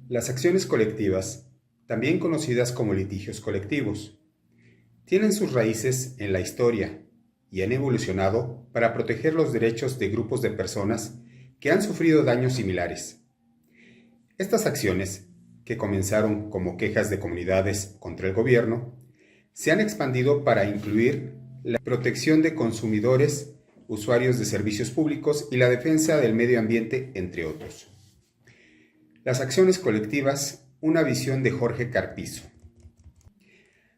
Las acciones colectivas, también conocidas como litigios colectivos, tienen sus raíces en la historia y han evolucionado para proteger los derechos de grupos de personas que han sufrido daños similares. Estas acciones, que comenzaron como quejas de comunidades contra el gobierno, se han expandido para incluir la protección de consumidores, usuarios de servicios públicos y la defensa del medio ambiente, entre otros. Las acciones colectivas, una visión de Jorge Carpizo.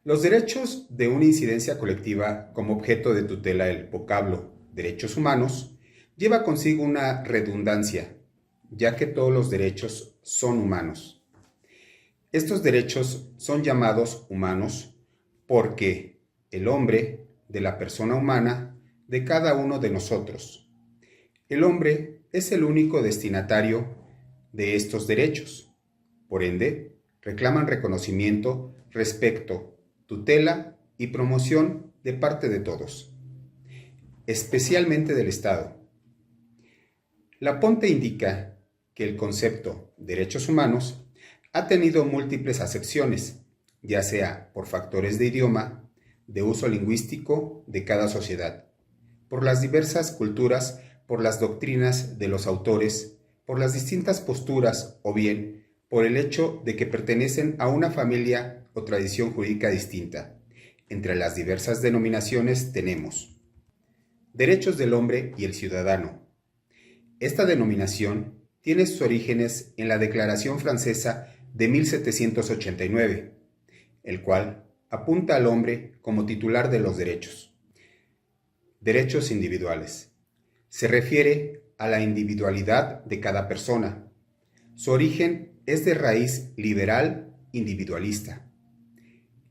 Los derechos de una incidencia colectiva como objeto de tutela del vocablo derechos humanos lleva consigo una redundancia, ya que todos los derechos son humanos. Estos derechos son llamados humanos porque el hombre, de la persona humana, de cada uno de nosotros. El hombre es el único destinatario de estos derechos. Por ende, reclaman reconocimiento, respeto, tutela y promoción de parte de todos, especialmente del Estado. La Ponte indica que el concepto derechos humanos ha tenido múltiples acepciones, ya sea por factores de idioma, de uso lingüístico de cada sociedad, por las diversas culturas, por las doctrinas de los autores, por las distintas posturas o bien por el hecho de que pertenecen a una familia o tradición jurídica distinta. Entre las diversas denominaciones tenemos derechos del hombre y el ciudadano. Esta denominación tiene sus orígenes en la Declaración Francesa de 1789, el cual apunta al hombre como titular de los derechos. Derechos individuales. Se refiere a la individualidad de cada persona. Su origen es de raíz liberal individualista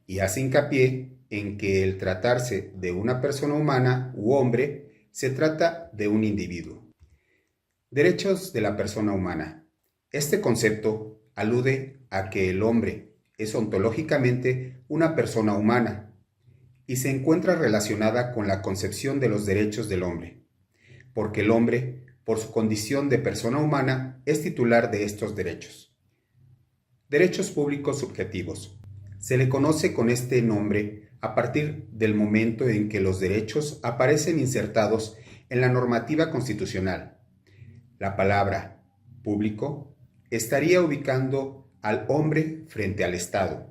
y hace hincapié en que el tratarse de una persona humana u hombre se trata de un individuo. Derechos de la persona humana. Este concepto alude a que el hombre es ontológicamente una persona humana y se encuentra relacionada con la concepción de los derechos del hombre, porque el hombre, por su condición de persona humana, es titular de estos derechos. Derechos públicos subjetivos. Se le conoce con este nombre a partir del momento en que los derechos aparecen insertados en la normativa constitucional. La palabra público estaría ubicando al hombre frente al Estado.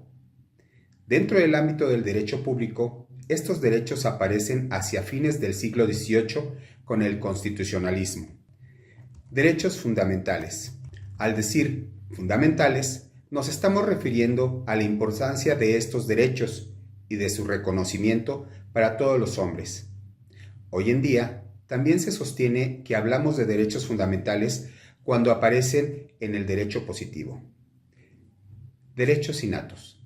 Dentro del ámbito del derecho público, estos derechos aparecen hacia fines del siglo XVIII con el constitucionalismo. Derechos fundamentales. Al decir fundamentales, nos estamos refiriendo a la importancia de estos derechos y de su reconocimiento para todos los hombres. Hoy en día, también se sostiene que hablamos de derechos fundamentales cuando aparecen en el derecho positivo. Derechos innatos.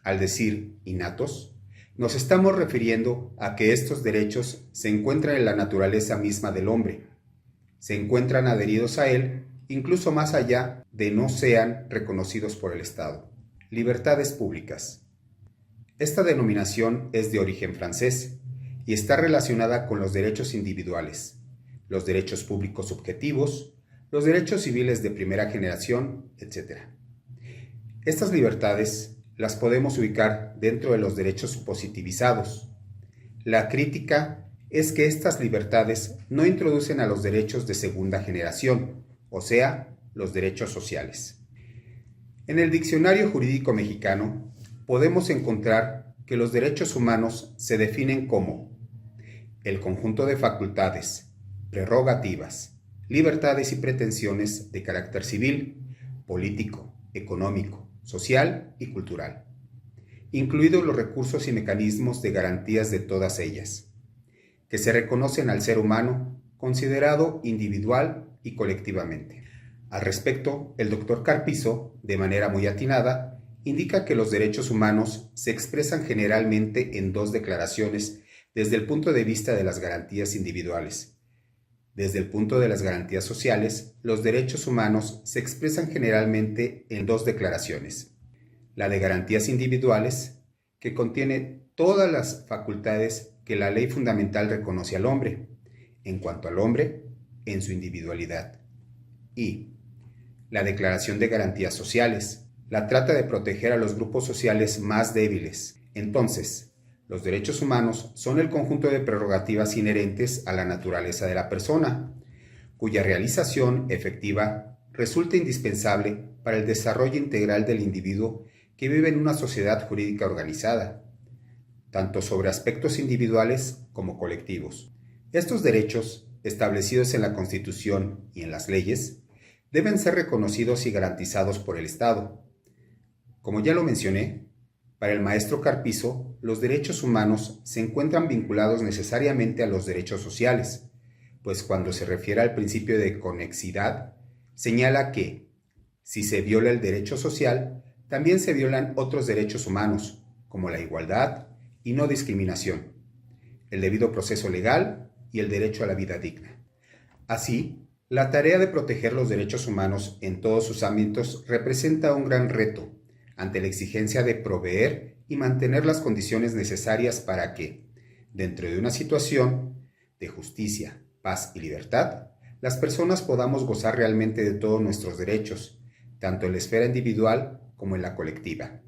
Al decir innatos, nos estamos refiriendo a que estos derechos se encuentran en la naturaleza misma del hombre. Se encuentran adheridos a él, incluso más allá de no sean reconocidos por el Estado. Libertades públicas. Esta denominación es de origen francés y está relacionada con los derechos individuales, los derechos públicos subjetivos, los derechos civiles de primera generación, etc. Estas libertades las podemos ubicar dentro de los derechos positivizados. La crítica es que estas libertades no introducen a los derechos de segunda generación, o sea, los derechos sociales. En el Diccionario Jurídico Mexicano podemos encontrar que los derechos humanos se definen como el conjunto de facultades, prerrogativas, libertades y pretensiones de carácter civil, político, económico, social y cultural, incluidos los recursos y mecanismos de garantías de todas ellas, que se reconocen al ser humano considerado individual y colectivamente. Al respecto, el doctor Carpizo, de manera muy atinada, indica que los derechos humanos se expresan generalmente en dos declaraciones desde el punto de vista de las garantías individuales. Desde el punto de las garantías sociales, los derechos humanos se expresan generalmente en dos declaraciones. La de garantías individuales, que contiene todas las facultades que la ley fundamental reconoce al hombre, en cuanto al hombre, en su individualidad. Y la Declaración de Garantías Sociales. La trata de proteger a los grupos sociales más débiles. Entonces, los derechos humanos son el conjunto de prerrogativas inherentes a la naturaleza de la persona, cuya realización efectiva resulta indispensable para el desarrollo integral del individuo que vive en una sociedad jurídica organizada, tanto sobre aspectos individuales como colectivos. Estos derechos, establecidos en la Constitución y en las leyes, deben ser reconocidos y garantizados por el Estado. Como ya lo mencioné, para el maestro Carpizo, los derechos humanos se encuentran vinculados necesariamente a los derechos sociales, pues cuando se refiere al principio de conexidad, señala que, si se viola el derecho social, también se violan otros derechos humanos, como la igualdad y no discriminación, el debido proceso legal y el derecho a la vida digna. Así, la tarea de proteger los derechos humanos en todos sus ámbitos representa un gran reto ante la exigencia de proveer y mantener las condiciones necesarias para que, dentro de una situación de justicia, paz y libertad, las personas podamos gozar realmente de todos nuestros derechos, tanto en la esfera individual como en la colectiva,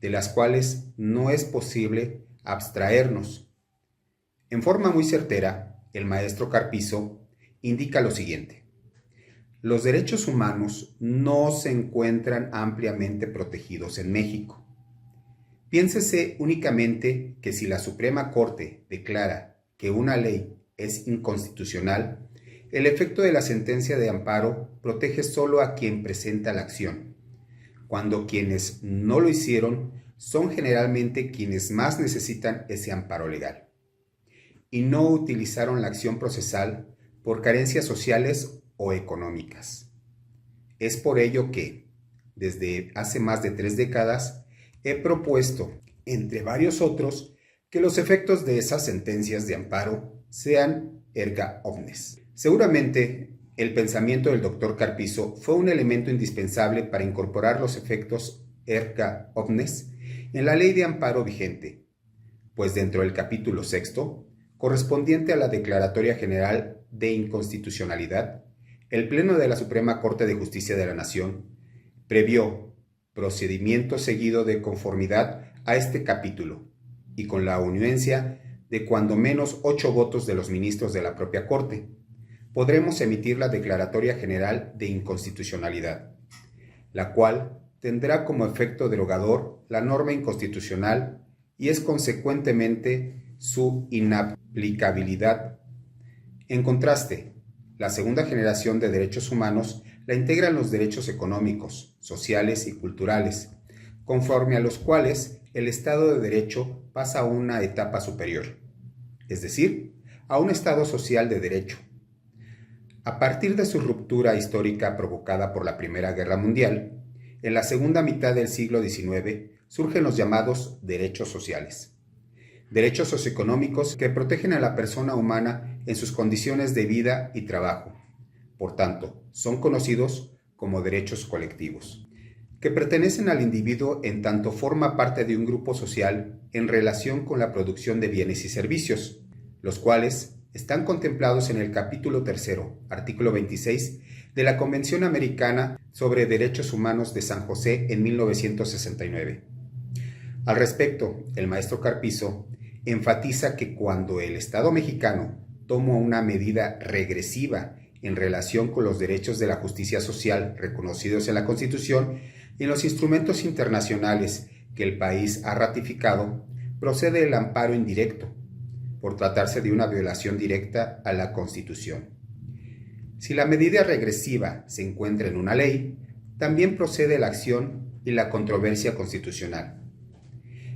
de las cuales no es posible abstraernos. En forma muy certera, el maestro Carpizo indica lo siguiente: los derechos humanos no se encuentran ampliamente protegidos en México. Piénsese únicamente que si la Suprema Corte declara que una ley es inconstitucional, el efecto de la sentencia de amparo protege solo a quien presenta la acción, cuando quienes no lo hicieron son generalmente quienes más necesitan ese amparo legal, y no utilizaron la acción procesal por carencias sociales o económicas. Es por ello que, desde hace más de 3 décadas, he propuesto, entre varios otros, que los efectos de esas sentencias de amparo sean erga omnes. Seguramente, el pensamiento del Dr. Carpizo fue un elemento indispensable para incorporar los efectos erga omnes en la ley de amparo vigente, pues dentro del capítulo 6, correspondiente a la Declaratoria General de Inconstitucionalidad, el Pleno de la Suprema Corte de Justicia de la Nación previó procedimiento seguido de conformidad a este capítulo y con la anuencia de cuando menos 8 votos de los ministros de la propia Corte, podremos emitir la Declaratoria General de Inconstitucionalidad, la cual tendrá como efecto derogador la norma inconstitucional y es consecuentemente su inaplicabilidad. En contraste, la segunda generación de derechos humanos la integran los derechos económicos, sociales y culturales, conforme a los cuales el Estado de Derecho pasa a una etapa superior, es decir, a un Estado social de derecho. A partir de su ruptura histórica provocada por la Primera Guerra Mundial, en la segunda mitad del siglo XIX surgen los llamados derechos sociales. Derechos socioeconómicos que protegen a la persona humana en sus condiciones de vida y trabajo. Por tanto, son conocidos como derechos colectivos, que pertenecen al individuo en tanto forma parte de un grupo social en relación con la producción de bienes y servicios, los cuales están contemplados en el capítulo 3, artículo 26 de la Convención Americana sobre Derechos Humanos de San José en 1969. Al respecto, el maestro Carpizo enfatiza que cuando el Estado mexicano toma una medida regresiva en relación con los derechos de la justicia social reconocidos en la Constitución y en los instrumentos internacionales que el país ha ratificado, procede el amparo indirecto, por tratarse de una violación directa a la Constitución. Si la medida regresiva se encuentra en una ley, también procede la acción y la controversia constitucional.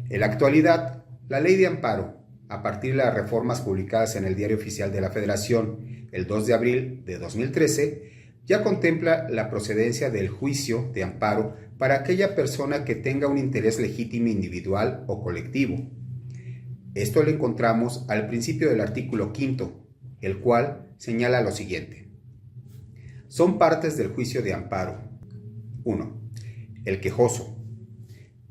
En la actualidad, la Ley de Amparo, a partir de las reformas publicadas en el Diario Oficial de la Federación el 2 de abril de 2013, ya contempla la procedencia del juicio de amparo para aquella persona que tenga un interés legítimo individual o colectivo. Esto lo encontramos al principio del artículo 5, el cual señala lo siguiente. Son partes del juicio de amparo. 1. El quejoso,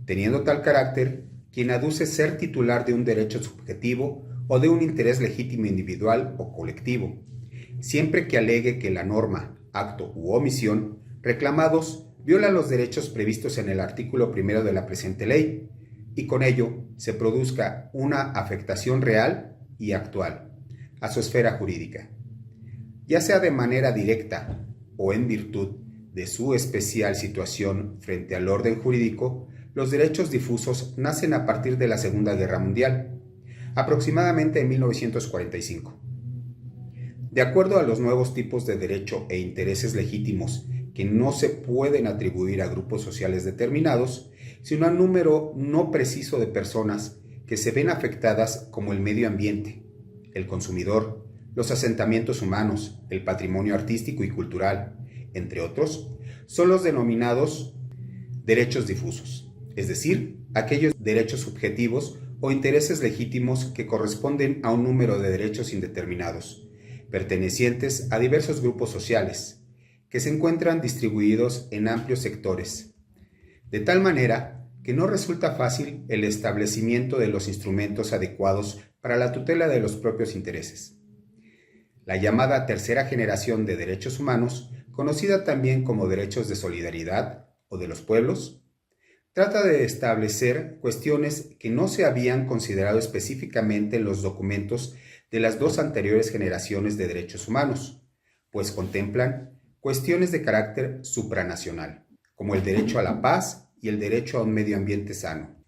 teniendo tal carácter, quien aduce ser titular de un derecho subjetivo o de un interés legítimo individual o colectivo, siempre que alegue que la norma, acto u omisión reclamados violan los derechos previstos en el artículo 1 de la presente ley y con ello se produzca una afectación real y actual a su esfera jurídica, ya sea de manera directa o en virtud de su especial situación frente al orden jurídico. Los derechos difusos nacen a partir de la Segunda Guerra Mundial, aproximadamente en 1945. De acuerdo a los nuevos tipos de derecho e intereses legítimos que no se pueden atribuir a grupos sociales determinados, sino a un número no preciso de personas que se ven afectadas, como el medio ambiente, el consumidor, los asentamientos humanos, el patrimonio artístico y cultural, entre otros, son los denominados derechos difusos, es decir, aquellos derechos subjetivos o intereses legítimos que corresponden a un número de derechos indeterminados, pertenecientes a diversos grupos sociales, que se encuentran distribuidos en amplios sectores, de tal manera que no resulta fácil el establecimiento de los instrumentos adecuados para la tutela de los propios intereses. La llamada tercera generación de derechos humanos, conocida también como derechos de solidaridad o de los pueblos, trata de establecer cuestiones que no se habían considerado específicamente en los documentos de las dos anteriores generaciones de derechos humanos, pues contemplan cuestiones de carácter supranacional, como el derecho a la paz y el derecho a un medio ambiente sano.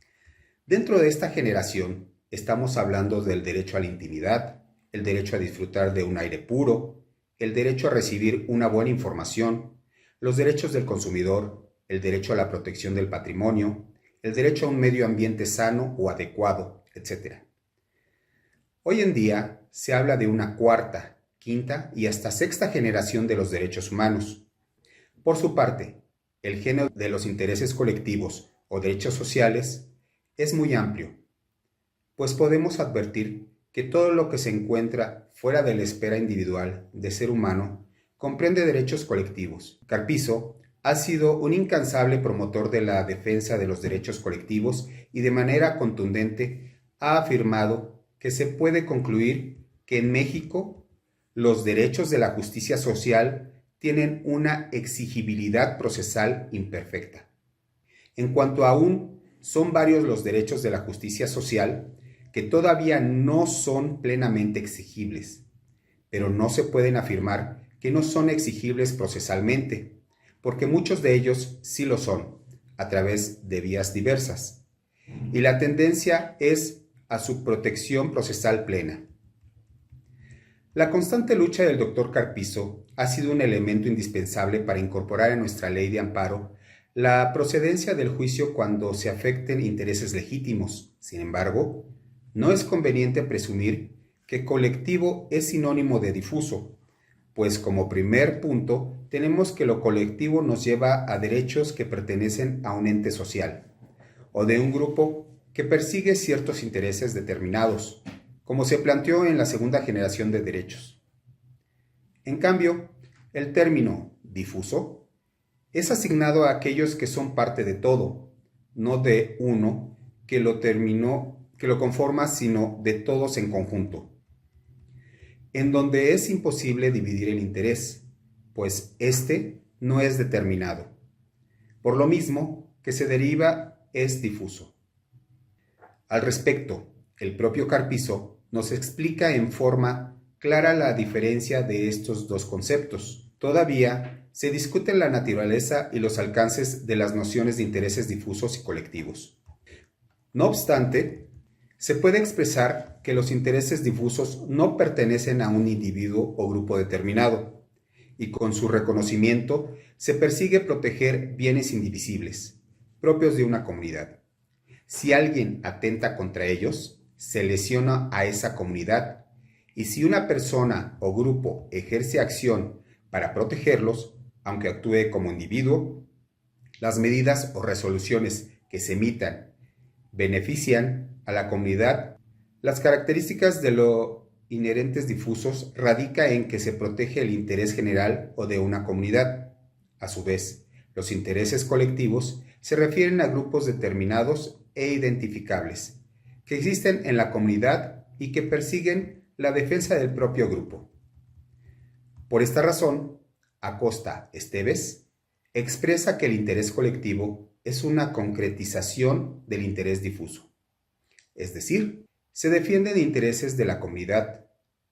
Dentro de esta generación estamos hablando del derecho a la intimidad, el derecho a disfrutar de un aire puro, el derecho a recibir una buena información, los derechos del consumidor, el derecho a la protección del patrimonio, el derecho a un medio ambiente sano o adecuado, etc. Hoy en día se habla de una cuarta, quinta y hasta sexta generación de los derechos humanos. Por su parte, el género de los intereses colectivos o derechos sociales es muy amplio, pues podemos advertir que todo lo que se encuentra fuera de la esfera individual de ser humano comprende derechos colectivos. Carpizo ha sido un incansable promotor de la defensa de los derechos colectivos y de manera contundente ha afirmado que se puede concluir que en México los derechos de la justicia social tienen una exigibilidad procesal imperfecta. En cuanto aún son varios los derechos de la justicia social que todavía no son plenamente exigibles, pero no se pueden afirmar que no son exigibles procesalmente, porque muchos de ellos sí lo son, a través de vías diversas, y la tendencia es a su protección procesal plena. La constante lucha del Dr. Carpizo ha sido un elemento indispensable para incorporar en nuestra ley de amparo la procedencia del juicio cuando se afecten intereses legítimos. Sin embargo, no es conveniente presumir que colectivo es sinónimo de difuso, pues como primer punto tenemos que lo colectivo nos lleva a derechos que pertenecen a un ente social o de un grupo que persigue ciertos intereses determinados, como se planteó en la segunda generación de derechos. En cambio, el término difuso es asignado a aquellos que son parte de todo, no de uno que lo conforma, sino de todos en conjunto, en donde es imposible dividir el interés, pues éste no es determinado. Por lo mismo que se deriva es difuso. Al respecto, el propio Carpizo nos explica en forma clara la diferencia de estos dos conceptos. Todavía se discute la naturaleza y los alcances de las nociones de intereses difusos y colectivos. No obstante, se puede expresar que los intereses difusos no pertenecen a un individuo o grupo determinado, y con su reconocimiento se persigue proteger bienes indivisibles, propios de una comunidad. Si alguien atenta contra ellos, se lesiona a esa comunidad, y si una persona o grupo ejerce acción para protegerlos, aunque actúe como individuo, las medidas o resoluciones que se emitan benefician a la comunidad. Las características de lo inherentes difusos radica en que se protege el interés general o de una comunidad. A su vez, los intereses colectivos se refieren a grupos determinados e identificables que existen en la comunidad y que persiguen la defensa del propio grupo. Por esta razón, Acosta Esteves expresa que el interés colectivo es una concretización del interés difuso. Es decir, se defienden intereses de la comunidad,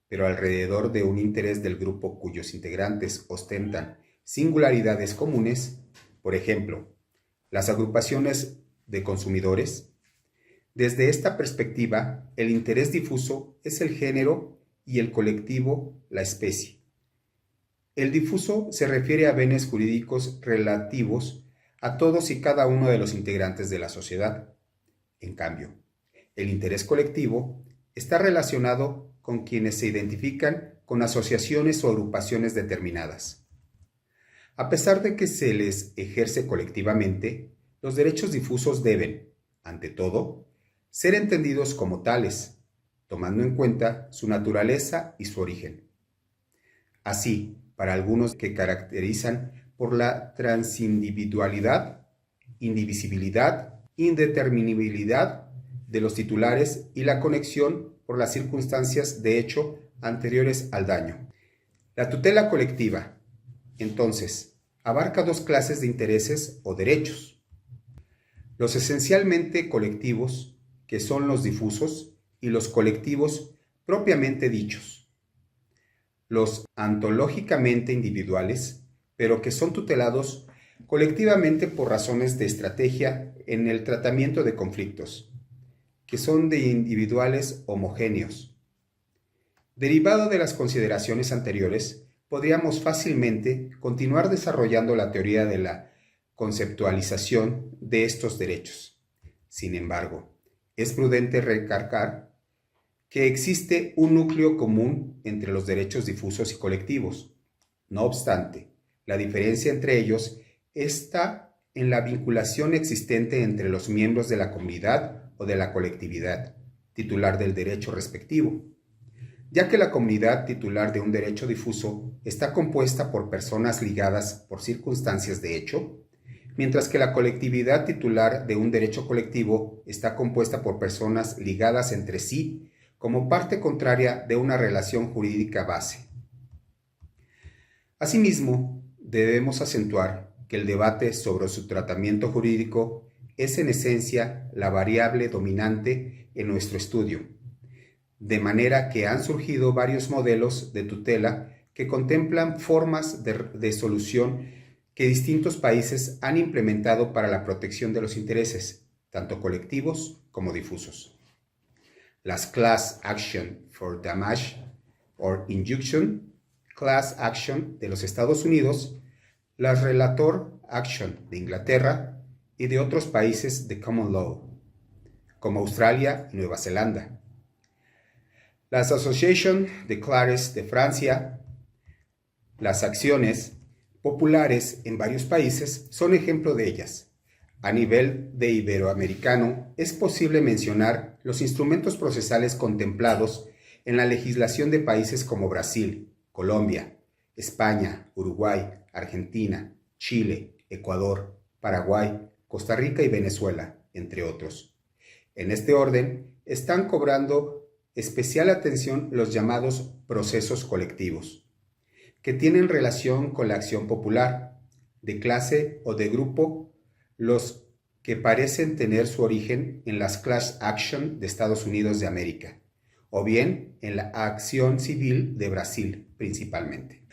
pero alrededor de un interés del grupo cuyos integrantes ostentan singularidades comunes, por ejemplo, las agrupaciones de consumidores. Desde esta perspectiva, el interés difuso es el género y el colectivo la especie. El difuso se refiere a bienes jurídicos relativos a todos y cada uno de los integrantes de la sociedad. En cambio, el interés colectivo está relacionado con quienes se identifican con asociaciones o agrupaciones determinadas. A pesar de que se les ejerce colectivamente, los derechos difusos deben, ante todo, ser entendidos como tales, tomando en cuenta su naturaleza y su origen. Así, para algunos que caracterizan por la transindividualidad, indivisibilidad, indeterminabilidad de los titulares y la conexión por las circunstancias de hecho anteriores al daño. La tutela colectiva, entonces, abarca dos clases de intereses o derechos: los esencialmente colectivos, que son los difusos, y los colectivos propiamente dichos. Los antológicamente individuales, pero que son tutelados colectivamente por razones de estrategia en el tratamiento de conflictos, que son de individuales homogéneos. Derivado de las consideraciones anteriores, podríamos fácilmente continuar desarrollando la teoría de la conceptualización de estos derechos. Sin embargo, es prudente recalcar que existe un núcleo común entre los derechos difusos y colectivos. No obstante, la diferencia entre ellos está en la vinculación existente entre los miembros de la comunidad o de la colectividad titular del derecho respectivo, ya que la comunidad titular de un derecho difuso está compuesta por personas ligadas por circunstancias de hecho, mientras que la colectividad titular de un derecho colectivo está compuesta por personas ligadas entre sí como parte contraria de una relación jurídica base. Asimismo, debemos acentuar que el debate sobre su tratamiento jurídico es en esencia la variable dominante en nuestro estudio, de manera que han surgido varios modelos de tutela que contemplan formas de solución que distintos países han implementado para la protección de los intereses, tanto colectivos como difusos. Las Class Action for Damage or Injunction, Class Action de los Estados Unidos, las Relator Action de Inglaterra y de otros países de Common Law, como Australia y Nueva Zelanda. Las Association de Clares de Francia, las acciones populares en varios países son ejemplo de ellas. A nivel de iberoamericano, es posible mencionar los instrumentos procesales contemplados en la legislación de países como Brasil, Colombia, España, Uruguay, Argentina, Chile, Ecuador, Paraguay, Costa Rica y Venezuela, entre otros. En este orden, están cobrando especial atención los llamados procesos colectivos, que tienen relación con la acción popular, de clase o de grupo, los que parecen tener su origen en las class action de Estados Unidos de América, o bien en la acción civil de Brasil principalmente.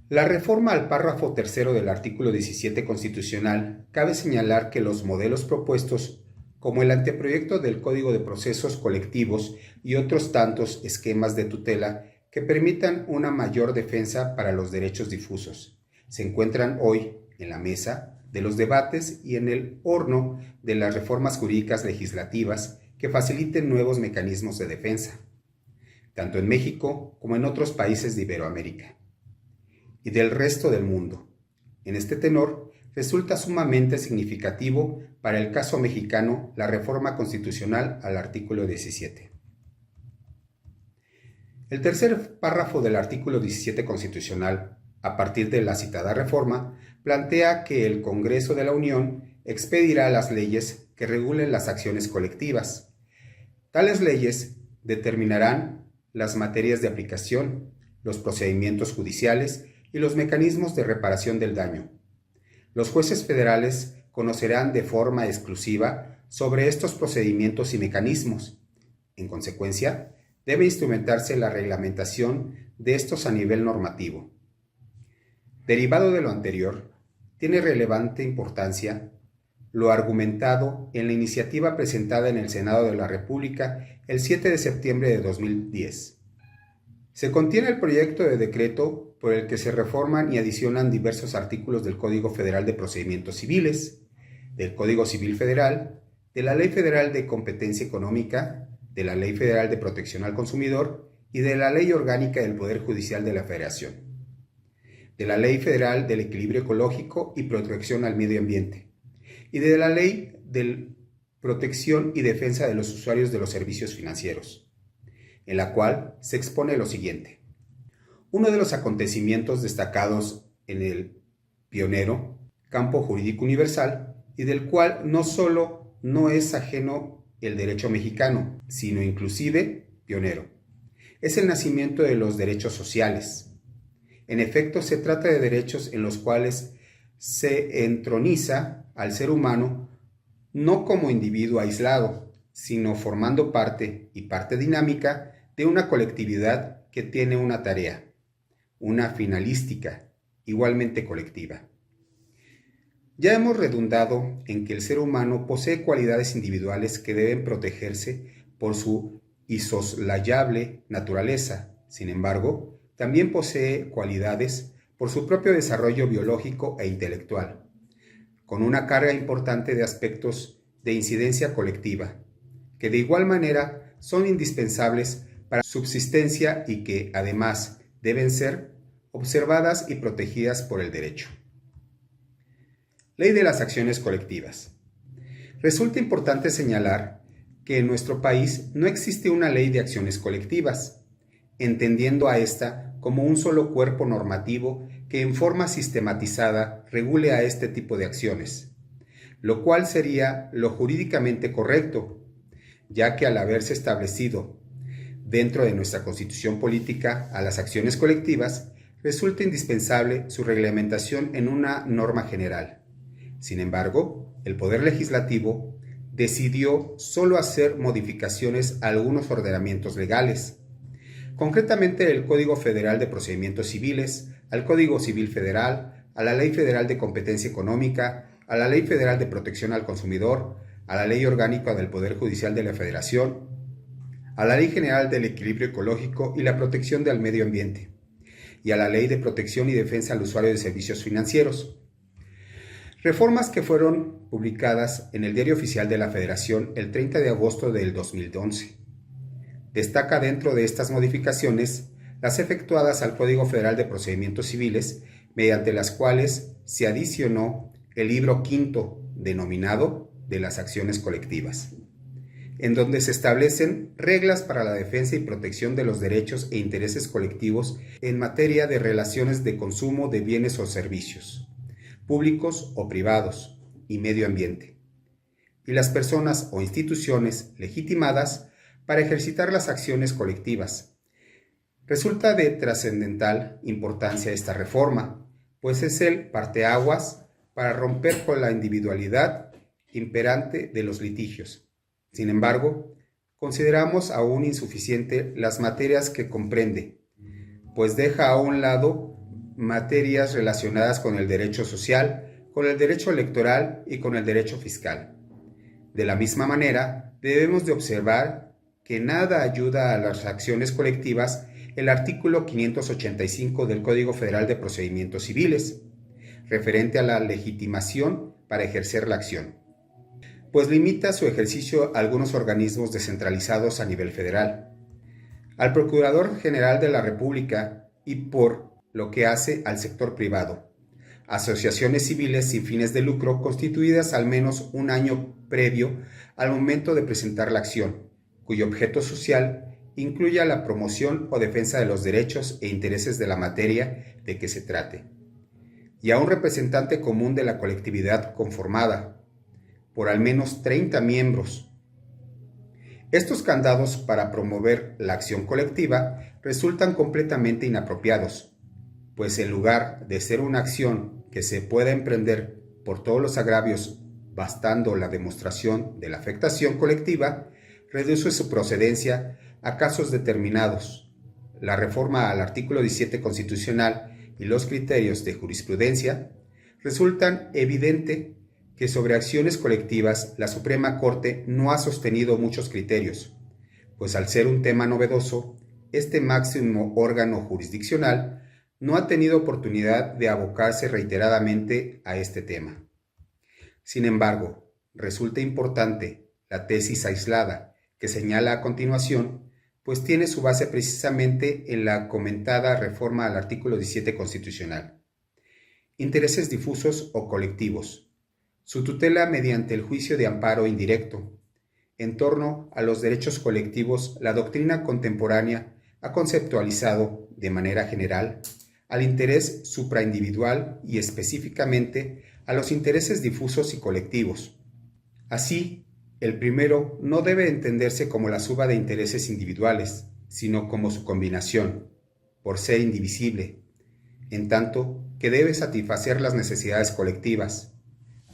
La reforma al párrafo tercero del artículo 17 constitucional, cabe señalar que los modelos propuestos, como el anteproyecto del Código de Procesos Colectivos y otros tantos esquemas de tutela que permitan una mayor defensa para los derechos difusos, se encuentran hoy en la mesa de los debates y en el horno de las reformas jurídicas legislativas que faciliten nuevos mecanismos de defensa, tanto en México como en otros países de Iberoamérica y del resto del mundo. En este tenor, resulta sumamente significativo para el caso mexicano la reforma constitucional al artículo 17. El tercer párrafo del artículo 17 constitucional, a partir de la citada reforma, plantea que el Congreso de la Unión expedirá las leyes que regulen las acciones colectivas. Tales leyes determinarán las materias de aplicación, los procedimientos judiciales y los mecanismos de reparación del daño. Los jueces federales conocerán de forma exclusiva sobre estos procedimientos y mecanismos. En consecuencia, debe instrumentarse la reglamentación de estos a nivel normativo. Derivado de lo anterior, tiene relevante importancia lo argumentado en la iniciativa presentada en el Senado de la República el 7 de septiembre de 2010. Se contiene el proyecto de decreto por el que se reforman y adicionan diversos artículos del Código Federal de Procedimientos Civiles, del Código Civil Federal, de la Ley Federal de Competencia Económica, de la Ley Federal de Protección al Consumidor y de la Ley Orgánica del Poder Judicial de la Federación, de la Ley Federal del Equilibrio Ecológico y Protección al Medio Ambiente, y de la Ley de Protección y Defensa de los Usuarios de los Servicios Financieros, en la cual se expone lo siguiente. Uno de los acontecimientos destacados en el pionero campo jurídico universal y del cual no solo no es ajeno el derecho mexicano, sino inclusive pionero, es el nacimiento de los derechos sociales. En efecto, se trata de derechos en los cuales se entroniza al ser humano no como individuo aislado, sino formando parte y parte dinámica de una colectividad que tiene una tarea, una finalística, igualmente colectiva. Ya hemos redundado en que el ser humano posee cualidades individuales que deben protegerse por su insoslayable naturaleza. Sin embargo, también posee cualidades por su propio desarrollo biológico e intelectual, con una carga importante de aspectos de incidencia colectiva, que de igual manera son indispensables para su subsistencia y que, además, deben ser observadas y protegidas por el derecho. Ley de las acciones colectivas. Resulta importante señalar que en nuestro país no existe una ley de acciones colectivas, entendiendo a esta como un solo cuerpo normativo que en forma sistematizada regule a este tipo de acciones, lo cual sería lo jurídicamente correcto, ya que al haberse establecido dentro de nuestra Constitución política a las acciones colectivas, resulta indispensable su reglamentación en una norma general. Sin embargo, el Poder Legislativo decidió solo hacer modificaciones a algunos ordenamientos legales, concretamente el Código Federal de Procedimientos Civiles, al Código Civil Federal, a la Ley Federal de Competencia Económica, a la Ley Federal de Protección al Consumidor, a la Ley Orgánica del Poder Judicial de la Federación, a la Ley General del Equilibrio Ecológico y la Protección del Medio Ambiente, y a la Ley de Protección y Defensa al Usuario de Servicios Financieros. Reformas que fueron publicadas en el Diario Oficial de la Federación el 30 de agosto del 2011. Destaca dentro de estas modificaciones las efectuadas al Código Federal de Procedimientos Civiles, mediante las cuales se adicionó el libro quinto, denominado de las acciones colectivas, en donde se establecen reglas para la defensa y protección de los derechos e intereses colectivos en materia de relaciones de consumo de bienes o servicios, públicos o privados, y medio ambiente, y las personas o instituciones legitimadas para ejercitar las acciones colectivas. Resulta de trascendental importancia esta reforma, pues es el parteaguas para romper con la individualidad imperante de los litigios. Sin embargo, consideramos aún insuficiente las materias que comprende, pues deja a un lado materias relacionadas con el derecho social, con el derecho electoral y con el derecho fiscal. De la misma manera, debemos de observar que nada ayuda a las acciones colectivas el artículo 585 del Código Federal de Procedimientos Civiles, referente a la legitimación para ejercer la acción, pues limita su ejercicio a algunos organismos descentralizados a nivel federal, al Procurador General de la República y por lo que hace al sector privado, asociaciones civiles sin fines de lucro constituidas al menos un año previo al momento de presentar la acción, cuyo objeto social incluya la promoción o defensa de los derechos e intereses de la materia de que se trate, y a un representante común de la colectividad conformada por al menos 30 miembros. Estos candados para promover la acción colectiva resultan completamente inapropiados, pues en lugar de ser una acción que se pueda emprender por todos los agravios, bastando la demostración de la afectación colectiva, reduce su procedencia a casos determinados. La reforma al artículo 17 constitucional y los criterios de jurisprudencia resultan evidente que sobre acciones colectivas la Suprema Corte no ha sostenido muchos criterios, pues al ser un tema novedoso, este máximo órgano jurisdiccional no ha tenido oportunidad de abocarse reiteradamente a este tema. Sin embargo, resulta importante la tesis aislada que señala a continuación, pues tiene su base precisamente en la comentada reforma al artículo 17 constitucional. Intereses difusos o colectivos. Su tutela mediante el juicio de amparo indirecto. En torno a los derechos colectivos, la doctrina contemporánea ha conceptualizado, de manera general, al interés supraindividual y específicamente a los intereses difusos y colectivos. Así, el primero no debe entenderse como la suma de intereses individuales, sino como su combinación, por ser indivisible, en tanto que debe satisfacer las necesidades colectivas.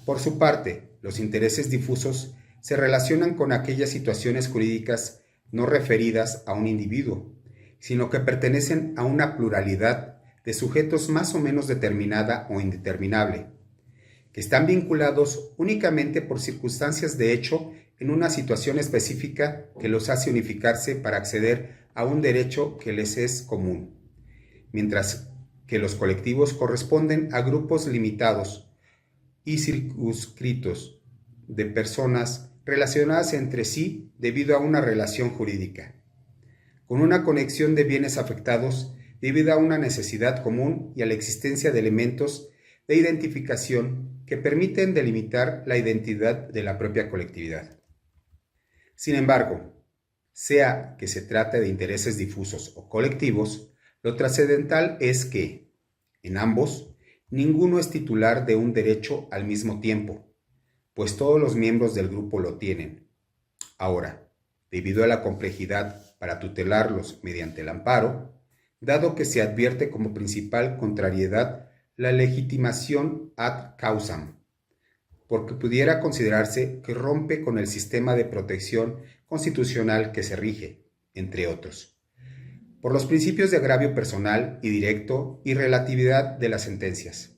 Por su parte, los intereses difusos se relacionan con aquellas situaciones jurídicas no referidas a un individuo, sino que pertenecen a una pluralidad de sujetos más o menos determinada o indeterminable, que están vinculados únicamente por circunstancias de hecho en una situación específica que los hace unificarse para acceder a un derecho que les es común, mientras que los colectivos corresponden a grupos limitados y circunscritos de personas relacionadas entre sí debido a una relación jurídica, con una conexión de bienes afectados debido a una necesidad común y a la existencia de elementos de identificación que permiten delimitar la identidad de la propia colectividad. Sin embargo, sea que se trate de intereses difusos o colectivos, lo trascendental es que, en ambos, ninguno es titular de un derecho al mismo tiempo, pues todos los miembros del grupo lo tienen. Ahora, debido a la complejidad para tutelarlos mediante el amparo, dado que se advierte como principal contrariedad la legitimación ad causam, porque pudiera considerarse que rompe con el sistema de protección constitucional que se rige, entre otros, por los principios de agravio personal y directo y relatividad de las sentencias.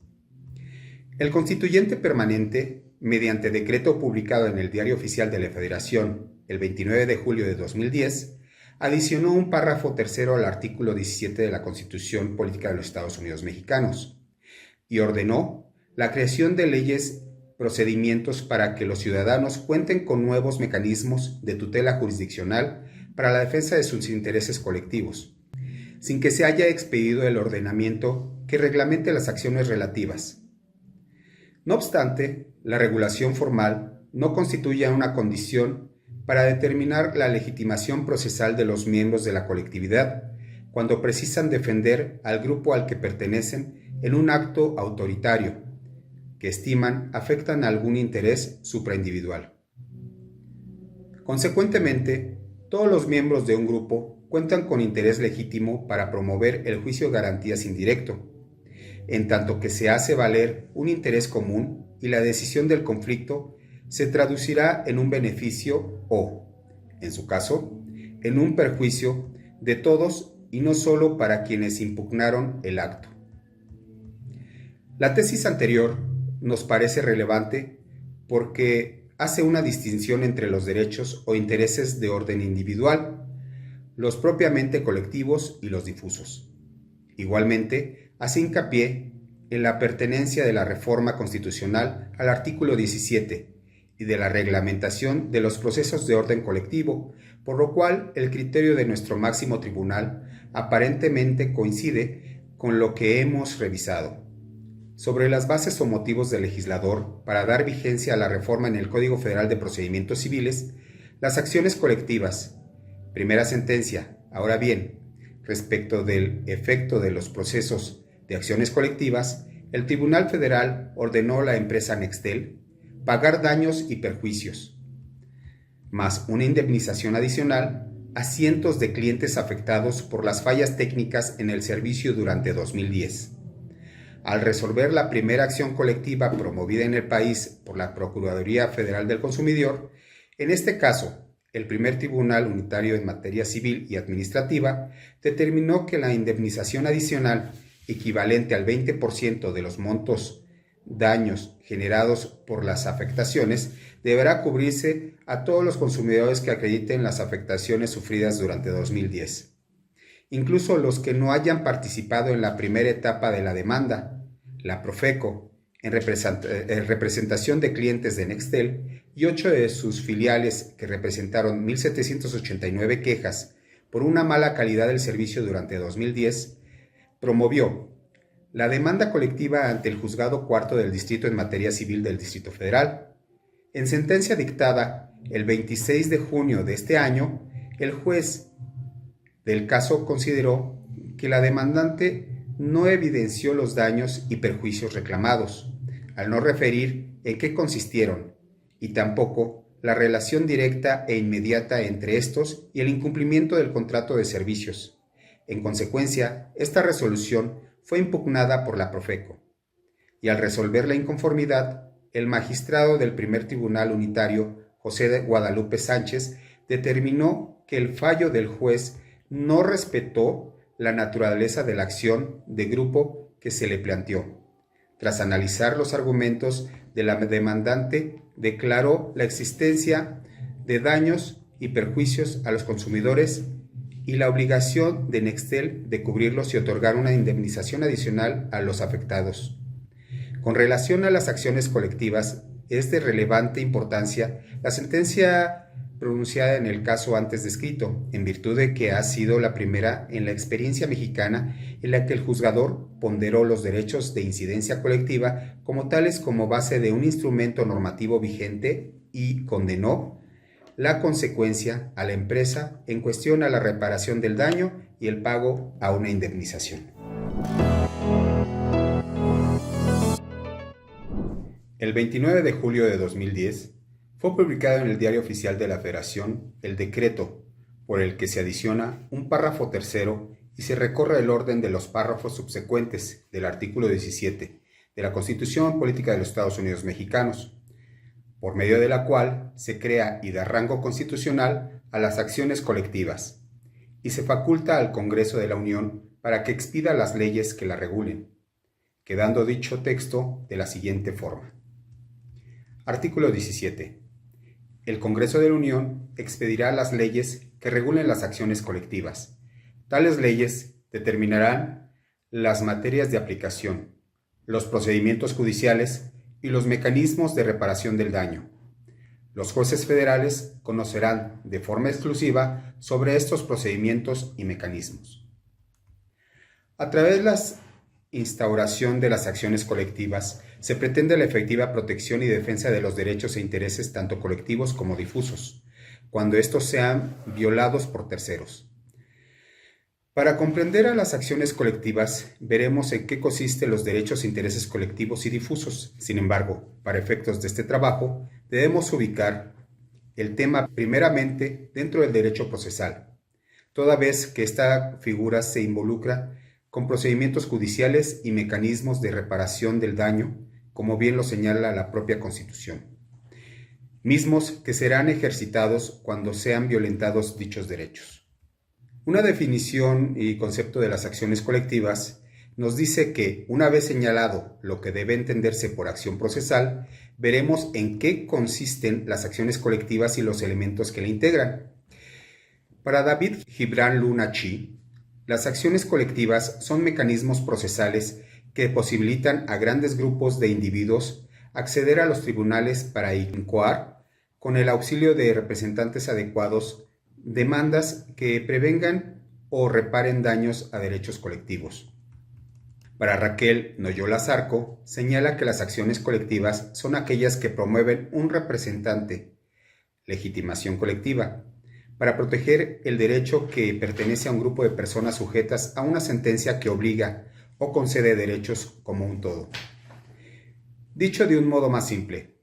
El constituyente permanente, mediante decreto publicado en el Diario Oficial de la Federación el 29 de julio de 2010, adicionó un párrafo tercero al artículo 17 de la Constitución Política de los Estados Unidos Mexicanos y ordenó la creación de leyes, procedimientos para que los ciudadanos cuenten con nuevos mecanismos de tutela jurisdiccional para la defensa de sus intereses colectivos, sin que se haya expedido el ordenamiento que reglamente las acciones relativas. No obstante, la regulación formal no constituye una condición para determinar la legitimación procesal de los miembros de la colectividad cuando precisan defender al grupo al que pertenecen en un acto autoritario que estiman afectan a algún interés supraindividual. Consecuentemente, todos los miembros de un grupo cuentan con interés legítimo para promover el juicio de garantías indirecto, en tanto que se hace valer un interés común y la decisión del conflicto se traducirá en un beneficio o, en su caso, en un perjuicio de todos y no solo para quienes impugnaron el acto. La tesis anterior nos parece relevante porque hace una distinción entre los derechos o intereses de orden individual, los propiamente colectivos y los difusos. Igualmente, hace hincapié en la pertenencia de la reforma constitucional al artículo 17 y de la reglamentación de los procesos de orden colectivo, por lo cual el criterio de nuestro máximo tribunal aparentemente coincide con lo que hemos revisado. Sobre las bases o motivos del legislador para dar vigencia a la reforma en el Código Federal de Procedimientos Civiles, las acciones colectivas. Primera sentencia. Ahora bien, respecto del efecto de los procesos de acciones colectivas, el Tribunal Federal ordenó a la empresa Nextel pagar daños y perjuicios, más una indemnización adicional a cientos de clientes afectados por las fallas técnicas en el servicio durante 2010. al resolver la primera acción colectiva promovida en el país por la Procuraduría Federal del Consumidor, en este caso, el primer Tribunal Unitario en Materia Civil y Administrativa determinó que la indemnización adicional, equivalente al 20% de los montos daños generados por las afectaciones, deberá cubrirse a todos los consumidores que acrediten las afectaciones sufridas durante 2010. Incluso los que no hayan participado en la primera etapa de la demanda, la Profeco, en representación de clientes de Nextel, y 8 de sus filiales que representaron 1.789 quejas por una mala calidad del servicio durante 2010, promovió la demanda colectiva ante el Juzgado Cuarto del Distrito en Materia Civil del Distrito Federal. En sentencia dictada el 26 de junio de este año, el juez del caso consideró que la demandante no evidenció los daños y perjuicios reclamados, al no referir en qué consistieron, y tampoco la relación directa e inmediata entre estos y el incumplimiento del contrato de servicios. En consecuencia, esta resolución fue impugnada por la Profeco, y al resolver la inconformidad, el magistrado del primer Tribunal Unitario, José de Guadalupe Sánchez, determinó que el fallo del juez no respetó la naturaleza de la acción de grupo que se le planteó. Tras analizar los argumentos de la demandante, declaró la existencia de daños y perjuicios a los consumidores y la obligación de Nextel de cubrirlos y otorgar una indemnización adicional a los afectados. Con relación a las acciones colectivas, es de relevante importancia la sentencia pronunciada en el caso antes descrito, en virtud de que ha sido la primera en la experiencia mexicana en la que el juzgador ponderó los derechos de incidencia colectiva como tales como base de un instrumento normativo vigente y condenó la consecuencia a la empresa en cuestión a la reparación del daño y el pago a una indemnización. El 29 de julio de 2010 fue publicado en el Diario Oficial de la Federación el decreto por el que se adiciona un párrafo tercero y se recorre el orden de los párrafos subsecuentes del artículo 17 de la Constitución Política de los Estados Unidos Mexicanos, por medio de la cual se crea y da rango constitucional a las acciones colectivas, y se faculta al Congreso de la Unión para que expida las leyes que la regulen, quedando dicho texto de la siguiente forma. Artículo 17. El Congreso de la Unión expedirá las leyes que regulen las acciones colectivas. Tales leyes determinarán las materias de aplicación, los procedimientos judiciales y los mecanismos de reparación del daño. Los jueces federales conocerán de forma exclusiva sobre estos procedimientos y mecanismos. A través de la instauración de las acciones colectivas, se pretende la efectiva protección y defensa de los derechos e intereses tanto colectivos como difusos, cuando estos sean violados por terceros. Para comprender a las acciones colectivas, veremos en qué consisten los derechos e intereses colectivos y difusos. Sin embargo, para efectos de este trabajo, debemos ubicar el tema primeramente dentro del derecho procesal, toda vez que esta figura se involucra con procedimientos judiciales y mecanismos de reparación del daño, como bien lo señala la propia Constitución, mismos que serán ejercitados cuando sean violentados dichos derechos. Una definición y concepto de las acciones colectivas nos dice que, una vez señalado lo que debe entenderse por acción procesal, veremos en qué consisten las acciones colectivas y los elementos que la integran. Para David Gibran Luna Chi, las acciones colectivas son mecanismos procesales que posibilitan a grandes grupos de individuos acceder a los tribunales para incoar, con el auxilio de representantes adecuados, demandas que prevengan o reparen daños a derechos colectivos. Para Raquel Noyola Zarco, señala que las acciones colectivas son aquellas que promueven un representante, legitimación colectiva, para proteger el derecho que pertenece a un grupo de personas sujetas a una sentencia que obliga o concede derechos como un todo. Dicho de un modo más simple,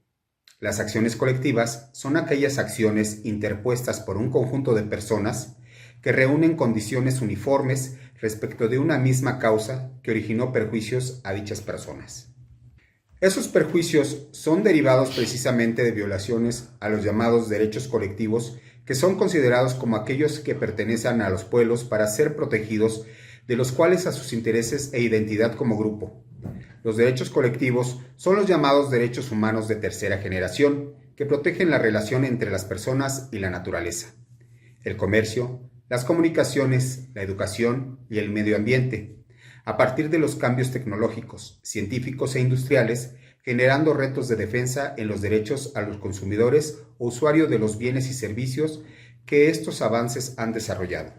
las acciones colectivas son aquellas acciones interpuestas por un conjunto de personas que reúnen condiciones uniformes respecto de una misma causa que originó perjuicios a dichas personas. Esos perjuicios son derivados precisamente de violaciones a los llamados derechos colectivos, que son considerados como aquellos que pertenecen a los pueblos para ser protegidos, de los cuales a sus intereses e identidad como grupo. Los derechos colectivos son los llamados derechos humanos de tercera generación, que protegen la relación entre las personas y la naturaleza, el comercio, las comunicaciones, la educación y el medio ambiente, a partir de los cambios tecnológicos, científicos e industriales, generando retos de defensa en los derechos a los consumidores o usuarios de los bienes y servicios que estos avances han desarrollado.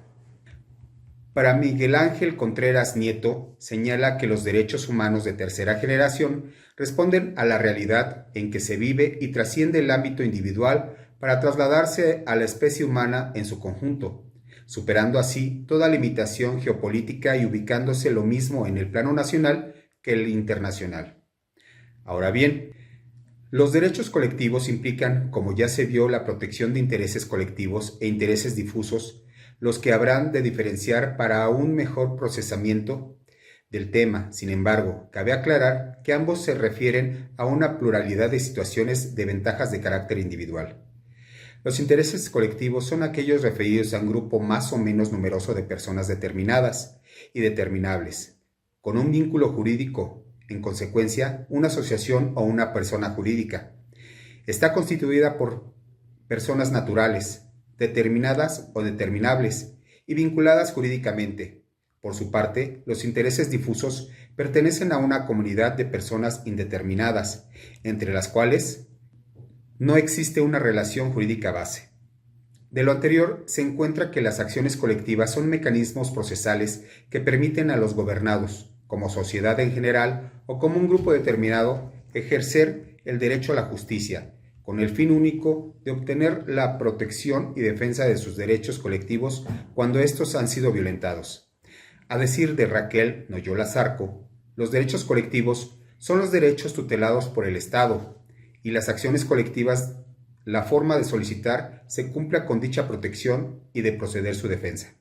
Para Miguel Ángel Contreras Nieto, señala que los derechos humanos de tercera generación responden a la realidad en que se vive y trasciende el ámbito individual para trasladarse a la especie humana en su conjunto, superando así toda limitación geopolítica y ubicándose lo mismo en el plano nacional que el internacional. Ahora bien, los derechos colectivos implican, como ya se vio, la protección de intereses colectivos e intereses difusos, los que habrán de diferenciar para un mejor procesamiento del tema. Sin embargo, cabe aclarar que ambos se refieren a una pluralidad de situaciones de ventajas de carácter individual. Los intereses colectivos son aquellos referidos a un grupo más o menos numeroso de personas determinadas y determinables, con un vínculo jurídico, en consecuencia, una asociación o una persona jurídica. Está constituida por personas naturales, determinadas o determinables, y vinculadas jurídicamente. Por su parte, los intereses difusos pertenecen a una comunidad de personas indeterminadas, entre las cuales no existe una relación jurídica base. De lo anterior, se encuentra que las acciones colectivas son mecanismos procesales que permiten a los gobernados, como sociedad en general o como un grupo determinado, ejercer el derecho a la justicia, con el fin único de obtener la protección y defensa de sus derechos colectivos cuando estos han sido violentados. A decir de Raquel Noyola Zarco, los derechos colectivos son los derechos tutelados por el Estado, y las acciones colectivas, la forma de solicitar se cumpla con dicha protección y de proceder su defensa.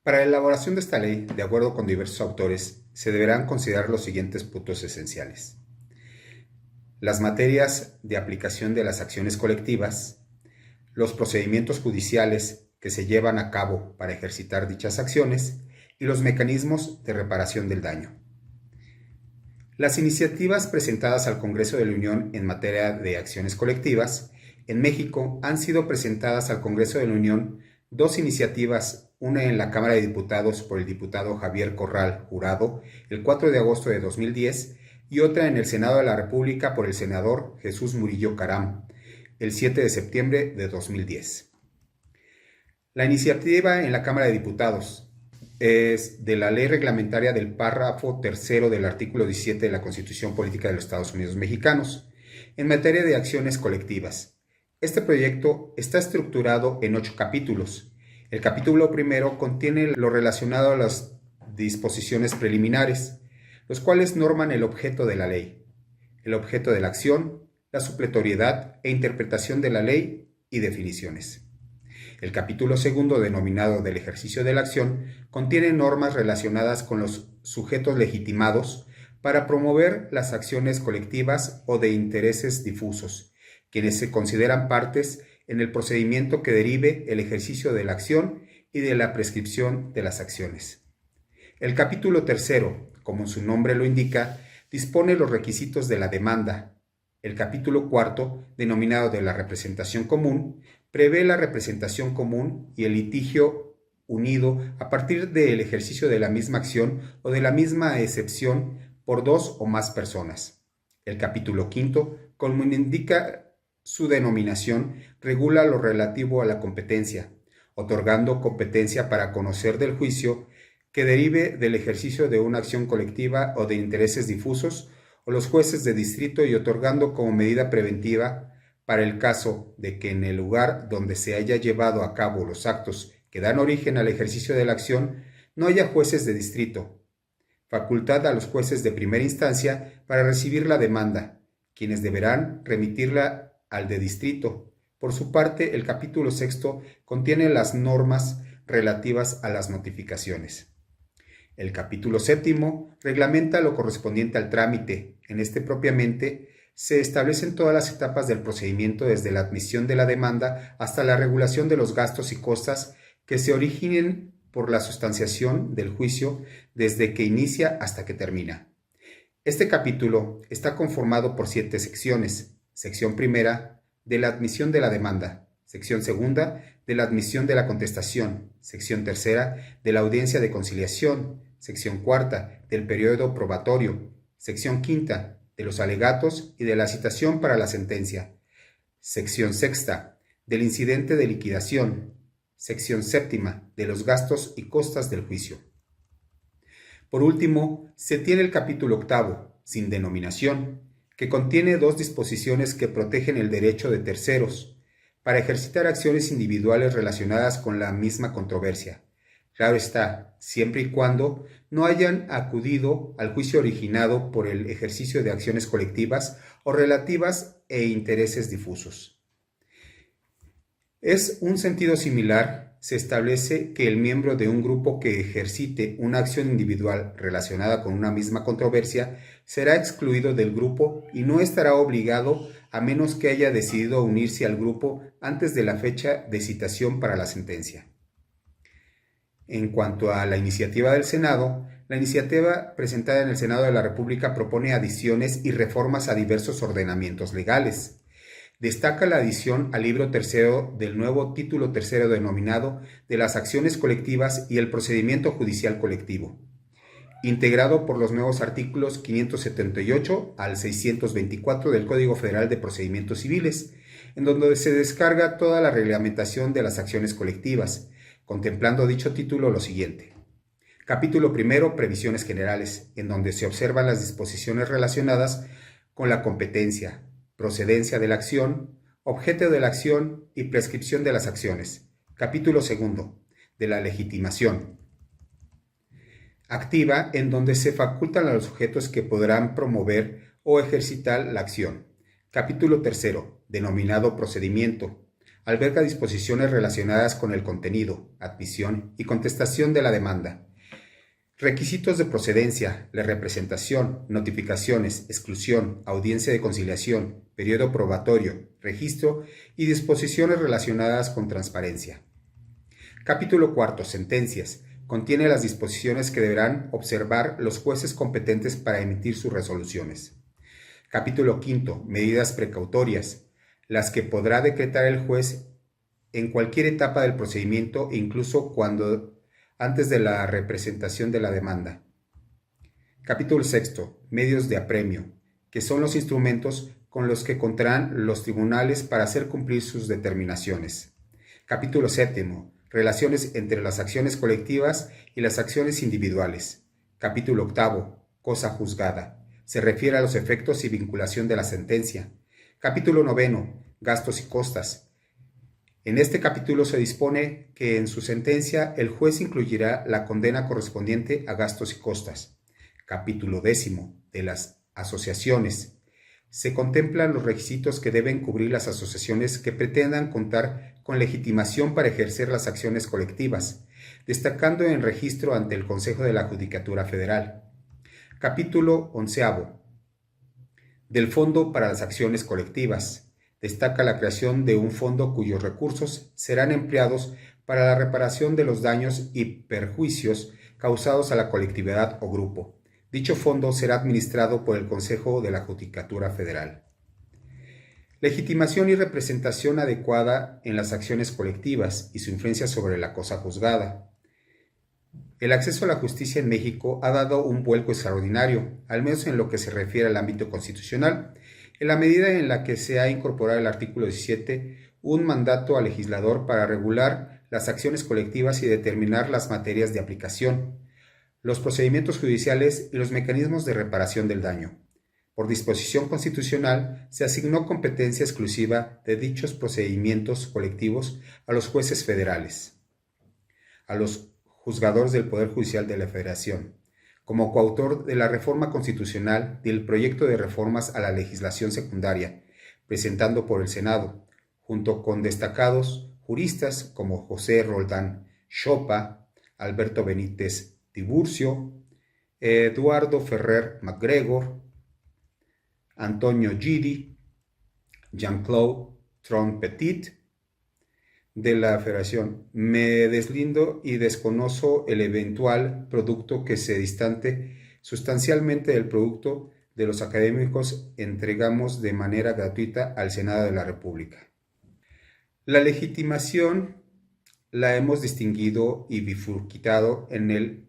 Para la elaboración de esta ley, de acuerdo con diversos autores, se deberán considerar los siguientes puntos esenciales: las materias de aplicación de las acciones colectivas, los procedimientos judiciales que se llevan a cabo para ejercitar dichas acciones y los mecanismos de reparación del daño. Las iniciativas presentadas al Congreso de la Unión en materia de acciones colectivas en México han sido presentadas al Congreso de la Unión dos iniciativas, una en la Cámara de Diputados por el diputado Javier Corral Jurado el 4 de agosto de 2010 y otra en el Senado de la República por el senador Jesús Murillo Caram el 7 de septiembre de 2010. La iniciativa en la Cámara de Diputados es de la ley reglamentaria del párrafo tercero del artículo 17 de la Constitución Política de los Estados Unidos Mexicanos, en materia de acciones colectivas. Este proyecto está estructurado en 8 capítulos. El capítulo primero contiene lo relacionado a las disposiciones preliminares, los cuales norman el objeto de la ley, el objeto de la acción, la supletoriedad e interpretación de la ley y definiciones. El capítulo segundo, denominado del ejercicio de la acción, contiene normas relacionadas con los sujetos legitimados para promover las acciones colectivas o de intereses difusos, quienes se consideran partes en el procedimiento que derive el ejercicio de la acción y de la prescripción de las acciones. El capítulo tercero, como su nombre lo indica, dispone los requisitos de la demanda. El capítulo cuarto, denominado de la representación común, prevé la representación común y el litigio unido a partir del ejercicio de la misma acción o de la misma excepción por dos o más personas. El capítulo quinto, como indica su denominación, regula lo relativo a la competencia, otorgando competencia para conocer del juicio que derive del ejercicio de una acción colectiva o de intereses difusos o los jueces de distrito, y otorgando como medida preventiva para el caso de que en el lugar donde se haya llevado a cabo los actos que dan origen al ejercicio de la acción no haya jueces de distrito, facultad a los jueces de primera instancia para recibir la demanda, quienes deberán remitirla al de distrito. Por su parte, el capítulo sexto contiene las normas relativas a las notificaciones. El capítulo 7 reglamenta lo correspondiente al trámite. En este propiamente se establecen todas las etapas del procedimiento desde la admisión de la demanda hasta la regulación de los gastos y costas que se originen por la sustanciación del juicio desde que inicia hasta que termina. Este capítulo está conformado por 7 secciones. Sección primera, de la admisión de la demanda. Sección segunda, de la admisión de la contestación. Sección tercera, de la audiencia de conciliación. Sección cuarta, del periodo probatorio. Sección quinta, de los alegatos y de la citación para la sentencia. Sección sexta, del incidente de liquidación. Sección séptima, de los gastos y costas del juicio. Por último, se tiene el capítulo 8, sin denominación, que contiene 2 disposiciones que protegen el derecho de terceros para ejercitar acciones individuales relacionadas con la misma controversia. Claro está, siempre y cuando no hayan acudido al juicio originado por el ejercicio de acciones colectivas o relativas e intereses difusos. Es un sentido similar, se establece que el miembro de un grupo que ejercite una acción individual relacionada con una misma controversia será excluido del grupo y no estará obligado a menos que haya decidido unirse al grupo antes de la fecha de citación para la sentencia. En cuanto a la iniciativa del Senado, la iniciativa presentada en el Senado de la República propone adiciones y reformas a diversos ordenamientos legales. Destaca la adición al libro tercero del nuevo título tercero denominado de las acciones colectivas y el procedimiento judicial colectivo, integrado por los nuevos artículos 578 al 624 del Código Federal de Procedimientos Civiles, en donde se descarga toda la reglamentación de las acciones colectivas, contemplando dicho título lo siguiente. Capítulo primero, previsiones generales, en donde se observan las disposiciones relacionadas con la competencia, procedencia de la acción, objeto de la acción y prescripción de las acciones. Capítulo segundo, de la legitimación activa, en donde se facultan a los sujetos que podrán promover o ejercitar la acción. Capítulo tercero, denominado procedimiento, alberga disposiciones relacionadas con el contenido, admisión y contestación de la demanda. Requisitos de procedencia, la representación, notificaciones, exclusión, audiencia de conciliación, periodo probatorio, registro y disposiciones relacionadas con transparencia. Capítulo cuarto, sentencias. Contiene las disposiciones que deberán observar los jueces competentes para emitir sus resoluciones. Capítulo quinto, medidas precautorias, las que podrá decretar el juez en cualquier etapa del procedimiento e incluso antes de la representación de la demanda. Capítulo sexto, medios de apremio, que son los instrumentos con los que contarán los tribunales para hacer cumplir sus determinaciones. Capítulo séptimo, relaciones entre las acciones colectivas y las acciones individuales. Capítulo octavo, cosa juzgada, se refiere a los efectos y vinculación de la sentencia. Capítulo noveno, gastos y costas. En este capítulo se dispone que en su sentencia el juez incluirá la condena correspondiente a gastos y costas. Capítulo 10, de las asociaciones. Se contemplan los requisitos que deben cubrir las asociaciones que pretendan contar con legitimación para ejercer las acciones colectivas, destacando en registro ante el Consejo de la Judicatura Federal. Capítulo 11, del Fondo para las Acciones Colectivas. Destaca la creación de un fondo cuyos recursos serán empleados para la reparación de los daños y perjuicios causados a la colectividad o grupo. Dicho fondo será administrado por el Consejo de la Judicatura Federal. Legitimación y representación adecuada en las acciones colectivas y su influencia sobre la cosa juzgada. El acceso a la justicia en México ha dado un vuelco extraordinario, al menos en lo que se refiere al ámbito constitucional, en la medida en la que se ha incorporado el artículo 17, un mandato al legislador para regular las acciones colectivas y determinar las materias de aplicación, los procedimientos judiciales y los mecanismos de reparación del daño. Por disposición constitucional, se asignó competencia exclusiva de dichos procedimientos colectivos a los jueces federales, a los juzgadores del Poder Judicial de la Federación, como coautor de la reforma constitucional del proyecto de reformas a la legislación secundaria, presentando por el Senado, junto con destacados juristas como José Roldán, Chopa, Alberto Benítez Tiburcio, Eduardo Ferrer MacGregor, Antonio Gidi, Jean-Claude Tron-Petit. De la Federación, me deslindo y desconozco el eventual producto que se distante sustancialmente del producto de los académicos entregamos de manera gratuita al Senado de la República. La legitimación la hemos distinguido y bifurcado en el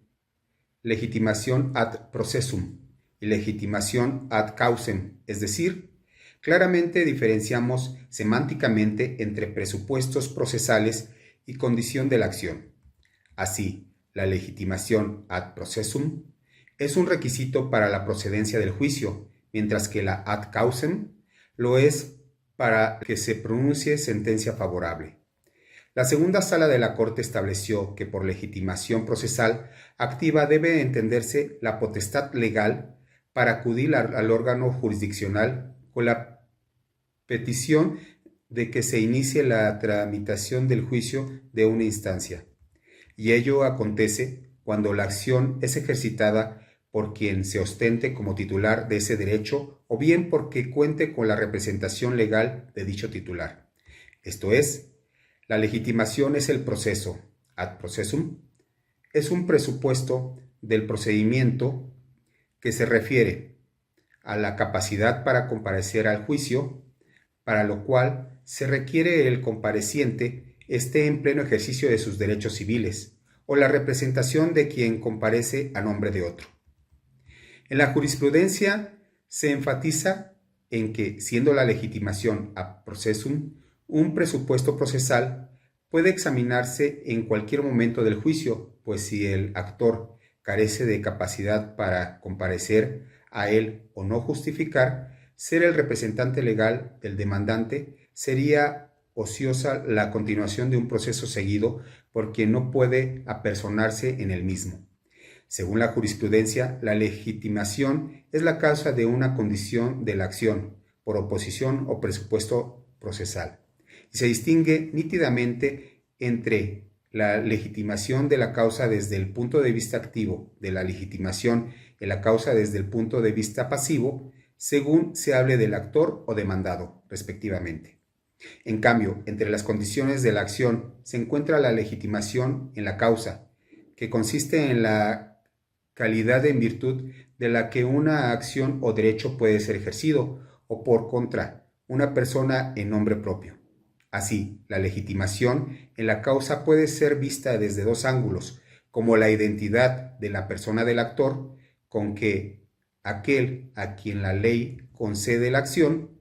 legitimación ad processum y legitimación ad causam, es decir, claramente diferenciamos semánticamente entre presupuestos procesales y condición de la acción. Así, la legitimación ad processum es un requisito para la procedencia del juicio, mientras que la ad causam lo es para que se pronuncie sentencia favorable. La segunda sala de la Corte estableció que por legitimación procesal activa debe entenderse la potestad legal para acudir al órgano jurisdiccional con la petición de que se inicie la tramitación del juicio de una instancia. Y ello acontece cuando la acción es ejercitada por quien se ostente como titular de ese derecho o bien porque cuente con la representación legal de dicho titular. Esto es, la legitimación es el proceso, ad processum, es un presupuesto del procedimiento que se refiere a la capacidad para comparecer al juicio, para lo cual se requiere el compareciente esté en pleno ejercicio de sus derechos civiles, o la representación de quien comparece a nombre de otro. En la jurisprudencia se enfatiza en que, siendo la legitimación ad processum un presupuesto procesal, puede examinarse en cualquier momento del juicio, pues si el actor carece de capacidad para comparecer a él o no justificar, ser el representante legal del demandante sería ociosa la continuación de un proceso seguido por quien no puede apersonarse en el mismo. Según la jurisprudencia, la legitimación es la causa de una condición de la acción, por oposición o presupuesto procesal, y se distingue nítidamente entre la legitimación de la causa desde el punto de vista activo de la legitimación en la causa desde el punto de vista pasivo, según se hable del actor o demandado, respectivamente. En cambio, entre las condiciones de la acción se encuentra la legitimación en la causa, que consiste en la calidad en virtud de la que una acción o derecho puede ser ejercido, o por contra, una persona en nombre propio. Así, la legitimación en la causa puede ser vista desde dos ángulos, como la identidad de la persona del actor, con que aquel a quien la ley concede la acción,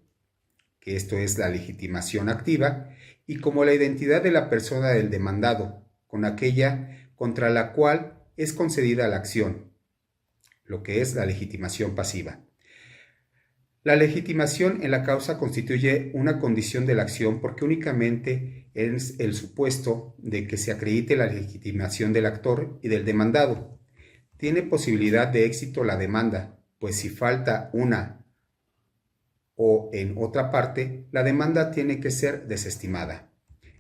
que esto es la legitimación activa, y como la identidad de la persona del demandado, con aquella contra la cual es concedida la acción, lo que es la legitimación pasiva. La legitimación en la causa constituye una condición de la acción porque únicamente es el supuesto de que se acredite la legitimación del actor y del demandado. Tiene posibilidad de éxito la demanda, pues si falta una o en otra parte, la demanda tiene que ser desestimada.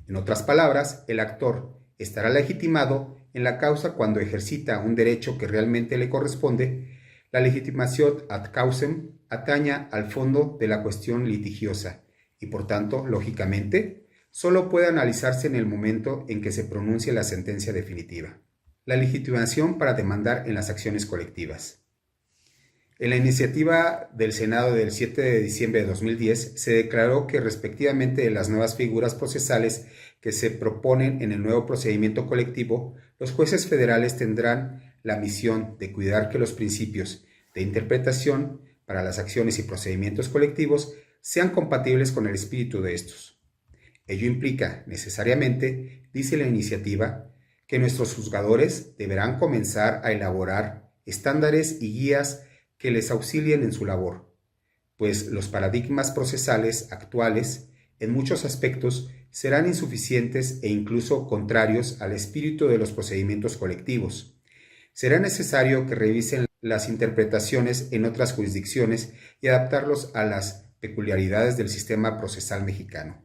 En otras palabras, el actor estará legitimado en la causa cuando ejercita un derecho que realmente le corresponde. La legitimación ad causam ataña al fondo de la cuestión litigiosa y, por tanto, lógicamente, solo puede analizarse en el momento en que se pronuncie la sentencia definitiva. La legitimación para demandar en las acciones colectivas. En la iniciativa del Senado del 7 de diciembre de 2010 se declaró que respectivamente de las nuevas figuras procesales que se proponen en el nuevo procedimiento colectivo, los jueces federales tendrán la misión de cuidar que los principios de interpretación para las acciones y procedimientos colectivos sean compatibles con el espíritu de estos. Ello implica, necesariamente, dice la iniciativa, que nuestros juzgadores deberán comenzar a elaborar estándares y guías que les auxilien en su labor, pues los paradigmas procesales actuales, en muchos aspectos, serán insuficientes e incluso contrarios al espíritu de los procedimientos colectivos. Será necesario que revisen las interpretaciones en otras jurisdicciones y adaptarlos a las peculiaridades del sistema procesal mexicano.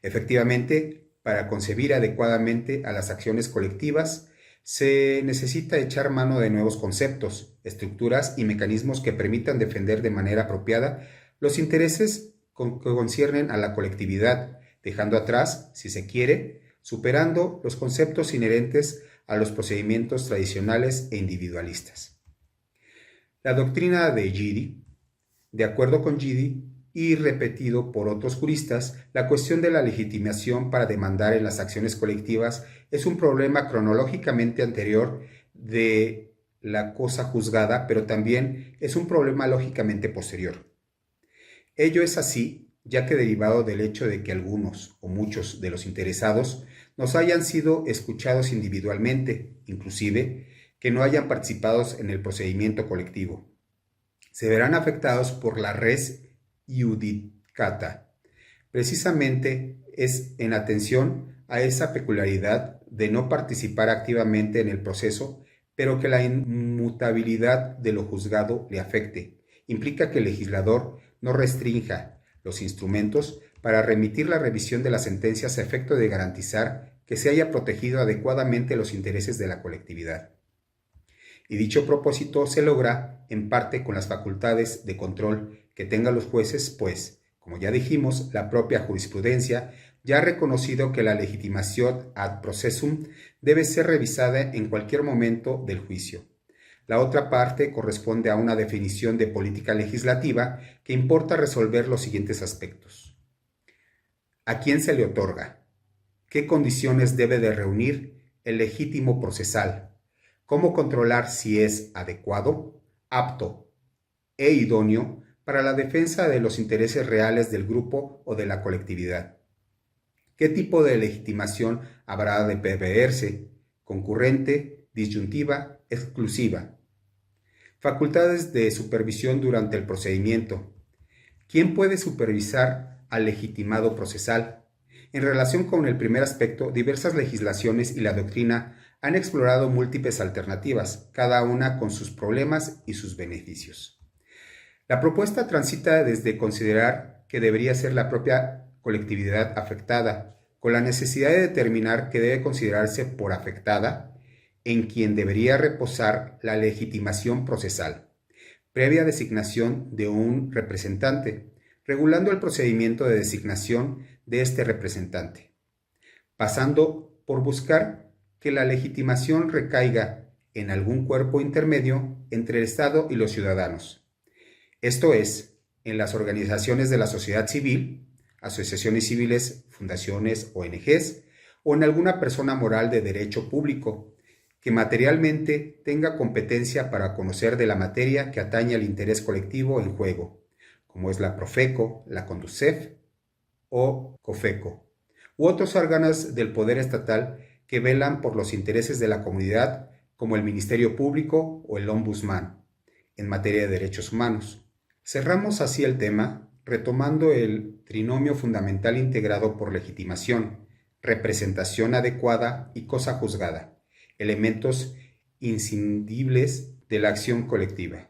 Efectivamente, para concebir adecuadamente a las acciones colectivas, se necesita echar mano de nuevos conceptos, estructuras y mecanismos que permitan defender de manera apropiada los intereses que conciernen a la colectividad, dejando atrás, si se quiere, superando los conceptos inherentes a los procedimientos tradicionales e individualistas. La doctrina de Gide, de acuerdo con Gide, y repetido por otros juristas, la cuestión de la legitimación para demandar en las acciones colectivas es un problema cronológicamente anterior de la cosa juzgada, pero también es un problema lógicamente posterior. Ello es así, ya que derivado del hecho de que algunos o muchos de los interesados nos hayan sido escuchados individualmente, inclusive que no hayan participado en el procedimiento colectivo, se verán afectados por la res iudicata. Precisamente es en atención a esa peculiaridad de no participar activamente en el proceso, pero que la inmutabilidad de lo juzgado le afecte. Implica que el legislador no restrinja los instrumentos para remitir la revisión de las sentencias a efecto de garantizar que se haya protegido adecuadamente los intereses de la colectividad. Y dicho propósito se logra en parte con las facultades de control que tengan los jueces, pues, como ya dijimos, la propia jurisprudencia ya ha reconocido que la legitimación ad processum debe ser revisada en cualquier momento del juicio. La otra parte corresponde a una definición de política legislativa que importa resolver los siguientes aspectos. ¿A quién se le otorga? ¿Qué condiciones debe de reunir el legítimo procesal? ¿Cómo controlar si es adecuado, apto e idóneo para la defensa de los intereses reales del grupo o de la colectividad? ¿Qué tipo de legitimación habrá de preverse? ¿Concurrente, disyuntiva, exclusiva? Facultades de supervisión durante el procedimiento. ¿Quién puede supervisar al legitimado procesal? En relación con el primer aspecto, diversas legislaciones y la doctrina han explorado múltiples alternativas, cada una con sus problemas y sus beneficios. La propuesta transita desde considerar que debería ser la propia colectividad afectada, con la necesidad de determinar que debe considerarse por afectada, en quien debería reposar la legitimación procesal, previa designación de un representante, regulando el procedimiento de designación de este representante, pasando por buscar que la legitimación recaiga en algún cuerpo intermedio entre el Estado y los ciudadanos. Esto es, en las organizaciones de la sociedad civil, asociaciones civiles, fundaciones, ONGs, o en alguna persona moral de derecho público, que materialmente tenga competencia para conocer de la materia que atañe al interés colectivo en juego, como es la Profeco, la Conducef o COFECO, u otros órganos del poder estatal que velan por los intereses de la comunidad, como el Ministerio Público o el Ombudsman, en materia de derechos humanos. Cerramos así el tema, retomando el trinomio fundamental integrado por legitimación, representación adecuada y cosa juzgada, elementos inscindibles de la acción colectiva.